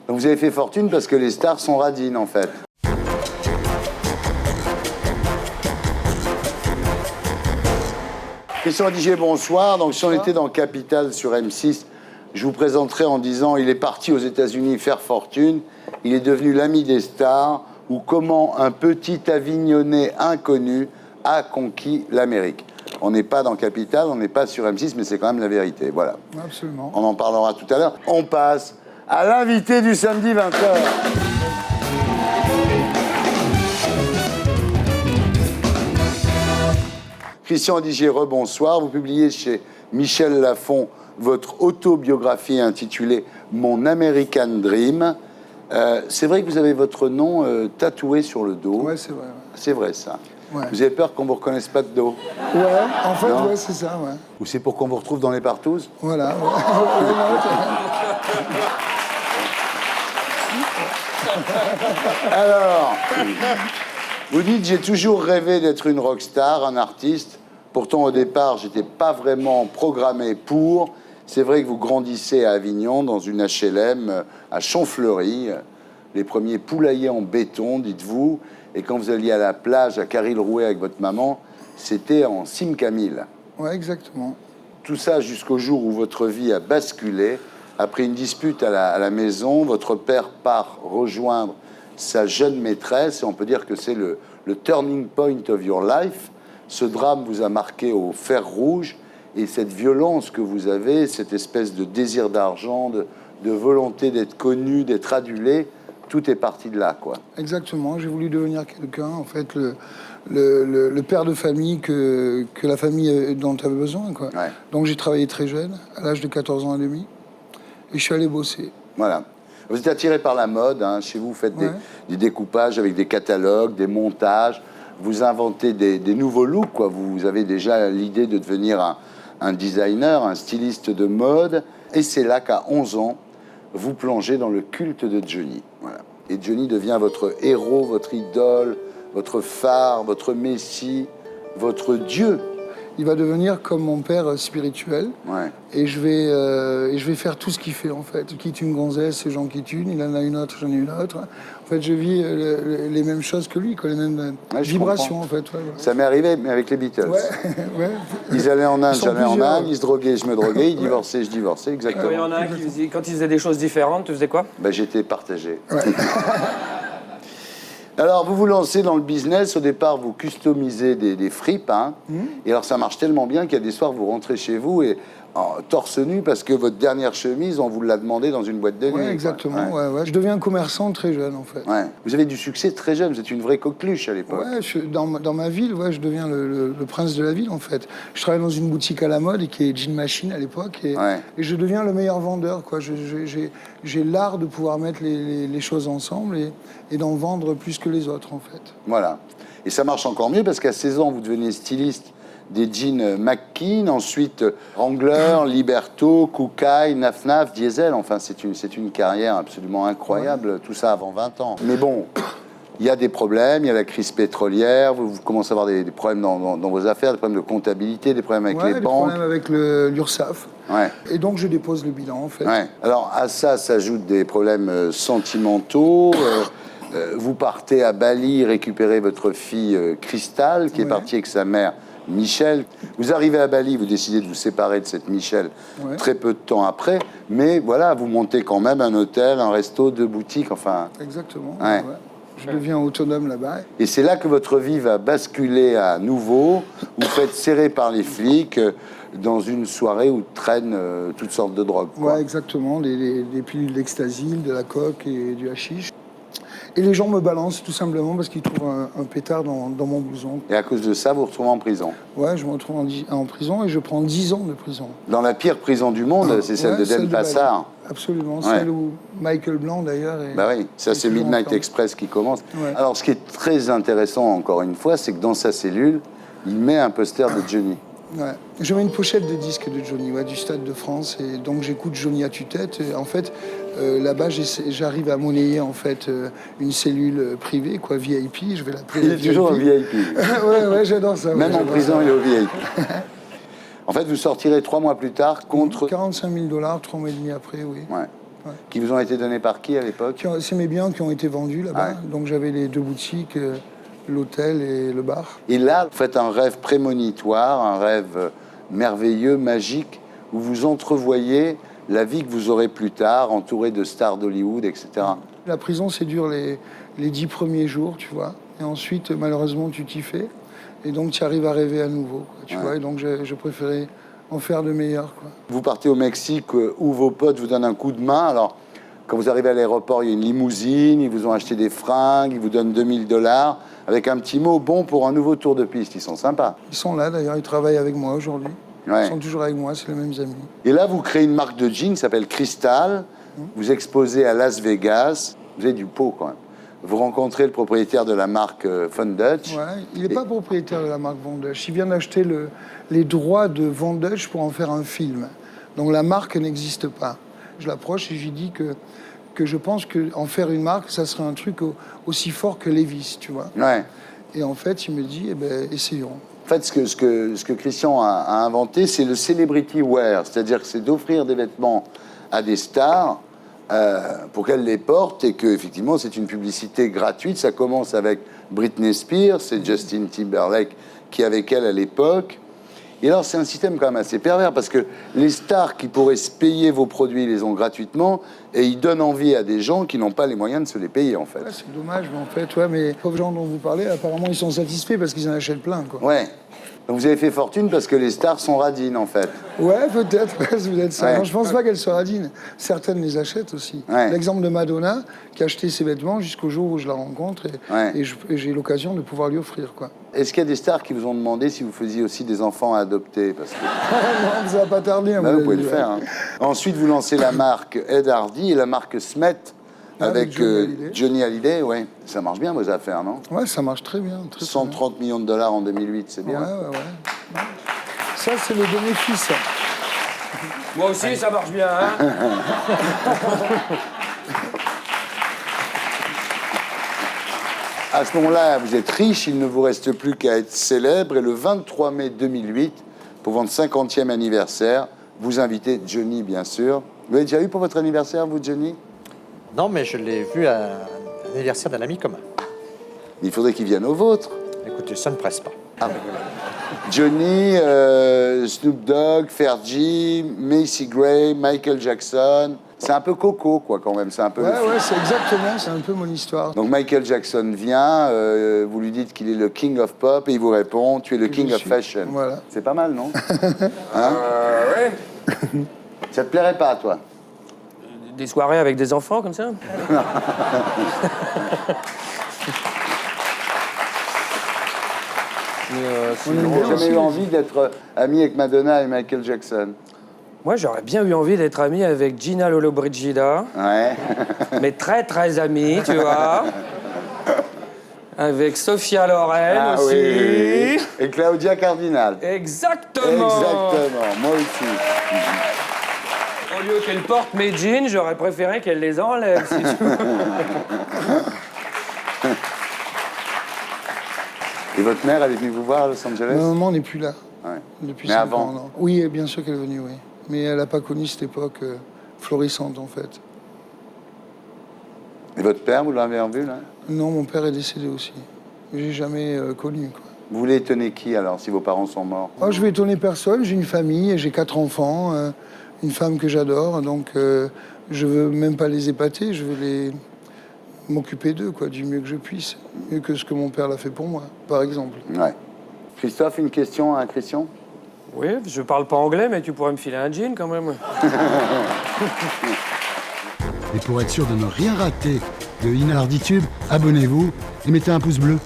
Donc vous avez fait fortune parce que les stars sont radines, en fait. Christian Digier, bonsoir. Donc si on était dans Capital sur M6, je vous présenterai en disant il est parti aux États-Unis faire fortune, il est devenu l'ami des stars, ou comment un petit Avignonnais inconnu a conquis l'Amérique. On n'est pas dans Capital, on n'est pas sur M6, mais c'est quand même la vérité. Voilà. Absolument. On en parlera tout à l'heure. On passe à l'invité du samedi 20h. Christian Digier, rebonsoir. Vous publiez chez Michel Lafon votre autobiographie intitulée « Mon American Dream ». C'est vrai que vous avez votre nom tatoué sur le dos. Ouais, c'est vrai. Ouais. C'est vrai, ça. Ouais. Vous avez peur qu'on ne vous reconnaisse pas de dos? Ouais, en fait, ouais, c'est ça, ouais. Ou c'est pour qu'on vous retrouve dans les partouzes? Voilà. Ouais. Alors, vous dites, j'ai toujours rêvé d'être une rockstar, un artiste. Pourtant, au départ, j'étais pas vraiment programmé pour. C'est vrai que vous grandissez à Avignon, dans une HLM, à Champfleury. Les premiers poulaillers en béton, dites-vous. Et quand vous alliez à la plage, à Caril-Rouet avec votre maman, c'était en Simcamille. Ouais, exactement. Tout ça jusqu'au jour où votre vie a basculé. Après une dispute à la maison, votre père part rejoindre sa jeune maîtresse. Et on peut dire que c'est le turning point of your life. Ce drame vous a marqué au fer rouge. Et cette violence que vous avez, cette espèce de désir d'argent, de volonté d'être connu, d'être adulé, tout est parti de là, quoi. Exactement. J'ai voulu devenir quelqu'un, en fait, le père de famille que la famille dont tu avais besoin, quoi. Ouais. Donc j'ai travaillé très jeune, à l'âge de 14 ans et demi, et je suis allé bosser. Voilà. Vous êtes attiré par la mode, hein. Chez vous, vous faites des découpages avec des catalogues, des montages, vous inventez des nouveaux looks, quoi. Vous avez déjà l'idée de devenir un designer, un styliste de mode, et c'est là qu'à 11 ans, vous plongez dans le culte de Johnny. Voilà. Et Johnny devient votre héros, votre idole, votre phare, votre messie, votre dieu. Il va devenir comme mon père spirituel. Ouais. Et je vais faire tout ce qu'il fait, en fait. Quitte une gonzesse, j'en quitte une. Il en a une autre, j'en ai une autre. En fait, je vis les mêmes choses que lui, quoi, les mêmes vibrations, en fait. Ouais, voilà. Ça m'est arrivé, mais avec les Beatles. Ouais, ouais. Ils allaient en Inde, Ils sont j'allais en plusieurs. Inde. Ils se droguaient, je me droguais. Ils divorçaient, je divorçais. Exactement. Il y en a un qui faisait, quand ils faisaient des choses différentes, tu faisais quoi? Ben, j'étais partagé. Ouais. Alors, vous vous lancez dans le business. Au départ, vous customisez des fripes. Hein. Et alors, ça marche tellement bien qu'il y a des soirs, vous rentrez chez vous et torse nu parce que votre dernière chemise, on vous l'a demandé dans une boîte de nuit. Ouais, exactement. Ouais. Ouais. Je deviens commerçant très jeune, en fait. Ouais. Vous avez du succès très jeune. Vous êtes une vraie coqueluche à l'époque. Ouais, dans ma ville, ouais, je deviens le prince de la ville, en fait. Je travaille dans une boutique à la mode et qui est Jean Machine à l'époque. Et je deviens le meilleur vendeur, quoi. J'ai l'art de pouvoir mettre les choses ensemble et d'en vendre plus que les autres, en fait. Voilà. Et ça marche encore mieux parce qu'à 16 ans, vous devenez styliste des jeans McKean, ensuite Wrangler, Liberto, Kukai, Naf Naf, Diesel. Enfin, c'est une carrière absolument incroyable, tout ça avant 20 ans. Mais bon, il y a des problèmes, il y a la crise pétrolière, vous commencez à avoir des problèmes dans vos affaires, des problèmes de comptabilité, des problèmes avec les des banques. problèmes avec l'URSSAF. Ouais. Et donc, je dépose le bilan, en fait. Ouais. Alors, à ça s'ajoutent des problèmes sentimentaux. Vous partez à Bali récupérer votre fille Cristal, qui est partie avec sa mère Michel. Vous arrivez à Bali, vous décidez de vous séparer de cette Michel très peu de temps après, mais voilà, vous montez quand même un hôtel, un resto, 2 boutiques, enfin... Exactement. Ouais. Ouais. Je deviens autonome là-bas. Et c'est là que votre vie va basculer à nouveau. Vous faites serrer par les flics dans une soirée où traînent toutes sortes de drogues. Quoi. Ouais, exactement. Des pilules d'ecstasy, de la coke et du hashish. Et les gens me balancent tout simplement parce qu'ils trouvent un pétard dans mon blouson. Et à cause de ça, vous vous retrouvez en prison. Ouais, je me retrouve en prison et je prends 10 ans de prison. Dans la pire prison du monde, c'est celle de Denpasar. Absolument, celle où Michael Blanc d'ailleurs est... Bah oui, ça c'est Midnight Express qui commence. Ouais. Alors ce qui est très intéressant encore une fois, c'est que dans sa cellule, il met un poster de Johnny. Ouais. Je mets une pochette de disque de Johnny, du Stade de France, et donc j'écoute Johnny à tue-tête. En fait, là-bas, j'arrive à monnayer en fait une cellule privée, quoi, VIP. Je vais l'appeler. Il est toujours un VIP. ouais, j'adore ça. Même en prison, il est au VIP. En fait, vous sortirez 3 mois plus tard contre 45 000 $, 3 mois et demi après, oui. Ouais. qui vous ont été donnés par qui à l'époque? C'est mes biens qui ont été vendus là-bas. Donc j'avais les 2 boutiques, l'hôtel et le bar. Et là, vous faites un rêve prémonitoire, un rêve merveilleux, magique, où vous entrevoyez la vie que vous aurez plus tard, entouré de stars d'Hollywood, etc. La prison, c'est dur les 10 premiers jours, tu vois. Et ensuite, malheureusement, tu t'y fais. Et donc, tu arrives à rêver à nouveau, quoi, tu vois. Et donc, je préférais en faire de meilleur, quoi. Vous partez au Mexique où vos potes vous donnent un coup de main. Alors, quand vous arrivez à l'aéroport, il y a une limousine, ils vous ont acheté des fringues, ils vous donnent $2000 avec un petit mot bon pour un nouveau tour de piste. Ils sont sympas. Ils sont là, d'ailleurs, ils travaillent avec moi aujourd'hui. Ouais. Ils sont toujours avec moi, c'est les mêmes amis. Et là, vous créez une marque de jeans qui s'appelle Crystal. Vous exposez à Las Vegas. Vous avez du pot, quand même. Vous rencontrez le propriétaire de la marque Von Dutch. Ouais, il n'est pas propriétaire de la marque Von Dutch. Il vient d'acheter les droits de Von Dutch pour en faire un film. Donc la marque n'existe pas. Je l'approche et je lui dis que je pense qu'en faire une marque, ça serait un truc aussi fort que Levi's, tu vois. Ouais. Et en fait, il me dit, eh ben, essayons. En fait, ce que Christian a inventé, c'est le celebrity wear. C'est-à-dire que c'est d'offrir des vêtements à des stars pour qu'elles les portent et qu'effectivement, c'est une publicité gratuite. Ça commence avec Britney Spears, c'est Justin Timberlake qui est avec elle à l'époque. Et alors, c'est un système quand même assez pervers parce que les stars qui pourraient se payer vos produits, ils les ont gratuitement et ils donnent envie à des gens qui n'ont pas les moyens de se les payer, en fait. Ouais, c'est dommage, mais en fait, ouais, mais les pauvres gens dont vous parlez, apparemment, ils sont satisfaits parce qu'ils en achètent plein, quoi. Ouais. Donc vous avez fait fortune parce que les stars sont radines, en fait. Ouais, peut-être, ouais, vous êtes ça. Ouais. Non, je pense pas qu'elles soient radines. Certaines les achètent aussi. Ouais. L'exemple de Madonna, qui a acheté ses vêtements jusqu'au jour où je la rencontre et j'ai l'occasion de pouvoir lui offrir, quoi. Est-ce qu'il y a des stars qui vous ont demandé si vous faisiez aussi des enfants à adopter parce que... Non, ça va pas tarder. À Bah, mon vous pouvez avis, le faire. Hein. Ensuite, vous lancez la marque Ed Hardy et la marque Smet avec Johnny Hallyday. Ouais. Ça marche bien, vos affaires, non? Ouais, ça marche très bien. Très, 130 millions de dollars en 2008, c'est bien. Ouais. Ça, c'est le bénéfice. Moi aussi, ça marche bien, hein. À ce moment-là, vous êtes riche, il ne vous reste plus qu'à être célèbre. Et le 23 mai 2008, pour votre 50e anniversaire, vous invitez Johnny, bien sûr. Vous l'avez déjà eu pour votre anniversaire, vous, Johnny? Non, mais je l'ai vu à l'anniversaire d'un ami commun. Il faudrait qu'il vienne au vôtre. Écoutez, ça ne presse pas. Ah. Johnny, Snoop Dogg, Fergie, Macy Gray, Michael Jackson. C'est un peu Coco, quoi, quand même. C'est un peu. Ouais, c'est exactement, c'est un peu mon histoire. Donc Michael Jackson vient, vous lui dites qu'il est le king of pop et il vous répond, tu es le king of fashion. Voilà. C'est pas mal, non? Hein? Ouais. Ça te plairait pas, toi? Des soirées avec des enfants, comme ça? Vous n'avez jamais eu envie d'être ami avec Madonna et Michael Jackson? Moi, j'aurais bien eu envie d'être ami avec Gina Lollobrigida. Ouais. Mais très, très ami, tu vois. Avec Sophia Loren aussi. Oui. Et Claudia Cardinal. Exactement. Exactement, moi aussi. Au lieu qu'elle porte mes jeans, j'aurais préféré qu'elle les enlève, si tu veux. Et votre mère, elle est venue vous voir à Los Angeles? Ma maman n'est plus là. Ouais. Depuis Mais 5 avant? ans, non. Oui, bien sûr qu'elle est venue, oui. Mais elle n'a pas connu cette époque florissante, en fait. Et votre père, vous l'avez revu, là? Non, mon père est décédé aussi. J'ai jamais connu, quoi. Vous voulez étonner qui, alors, si vos parents sont morts? Oh, je vais étonner personne. J'ai une famille, j'ai 4 enfants, une femme que j'adore. Donc, je veux même pas les épater. Je veux m'occuper d'eux, quoi, du mieux que je puisse. Mieux que ce que mon père l'a fait pour moi, par exemple. Ouais. Christophe, une question à Christian? Oui, je parle pas anglais, mais tu pourrais me filer un jean, quand même. Et pour être sûr de ne rien rater de Inarditube, abonnez-vous et mettez un pouce bleu.